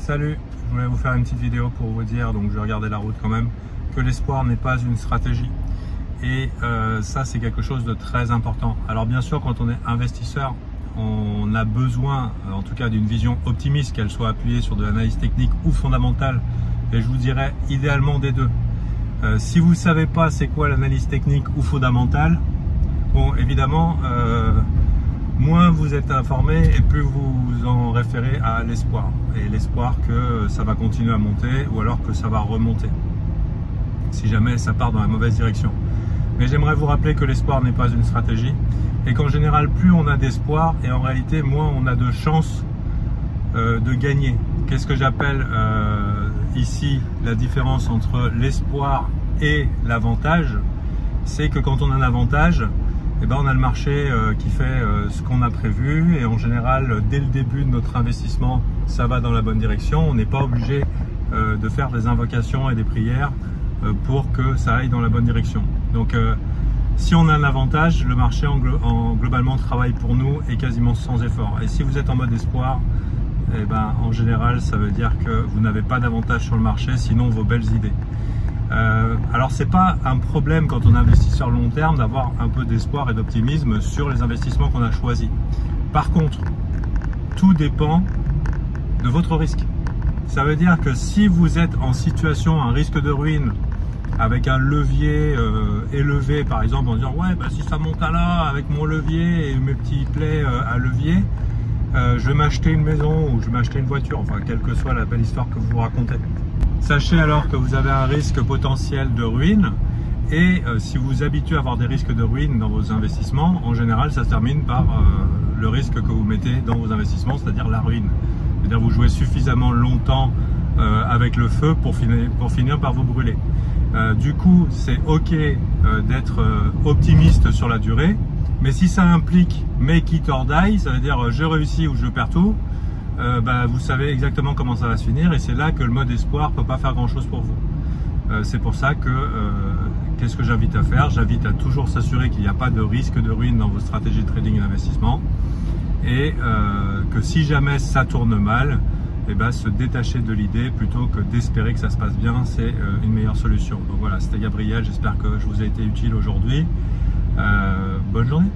Salut, je voulais vous faire une petite vidéo pour vous dire, donc je vais regarder la route quand même, que l'espoir n'est pas une stratégie. Et ça, c'est quelque chose de très important. Alors bien sûr, quand on est investisseur, on a besoin, en tout cas, d'une vision optimiste, qu'elle soit appuyée sur de l'analyse technique ou fondamentale. Et je vous dirais idéalement des deux. Si vous ne savez pas c'est quoi l'analyse technique ou fondamentale, bon, évidemment, moins vous êtes informé et plus vous vous en référez à l'espoir. Et l'espoir que ça va continuer à monter ou alors que ça va remonter, si jamais ça part dans la mauvaise direction. Mais j'aimerais vous rappeler que l'espoir n'est pas une stratégie et qu'en général, plus on a d'espoir et en réalité, moins on a de chances de gagner. Qu'est-ce que j'appelle ici la différence entre l'espoir et l'avantage? C'est que quand on a un avantage, eh ben on a le marché qui fait ce qu'on a prévu et en général, dès le début de notre investissement, ça va dans la bonne direction. On n'est pas obligé de faire des invocations et des prières pour que ça aille dans la bonne direction. Donc, si on a un avantage, le marché globalement travaille pour nous et quasiment sans effort. Et si vous êtes en mode espoir, eh ben, en général, ça veut dire que vous n'avez pas d'avantage sur le marché, sinon vos belles idées. Alors c'est pas un problème quand on investit sur le long terme d'avoir un peu d'espoir et d'optimisme sur les investissements qu'on a choisis. Par contre, tout dépend de votre risque. Ça veut dire que si vous êtes en situation, un risque de ruine, avec un levier élevé, par exemple, en disant ouais, bah, si ça monte à là, avec mon levier et mes petits plays à levier, je vais m'acheter une maison ou je vais m'acheter une voiture, enfin quelle que soit la belle histoire que vous vous racontez. Sachez alors que vous avez un risque potentiel de ruine et si vous vous habituez à avoir des risques de ruine dans vos investissements, en général ça se termine par le risque que vous mettez dans vos investissements, c'est-à-dire la ruine. C'est-à-dire vous jouez suffisamment longtemps avec le feu pour finir par vous brûler. Du coup, c'est ok d'être optimiste sur la durée, mais si ça implique make it or die, ça veut dire je réussis ou je perds tout, vous savez exactement comment ça va se finir et c'est là que le mode espoir ne peut pas faire grand chose pour vous. C'est pour ça que qu'est-ce que j'invite à faire? J'invite à toujours s'assurer qu'il n'y a pas de risque de ruine dans vos stratégies de trading et d'investissement et que si jamais ça tourne mal, se détacher de l'idée plutôt que d'espérer que ça se passe bien, c'est une meilleure solution. Donc voilà, c'était Gabriel, j'espère que je vous ai été utile aujourd'hui. Bonne journée.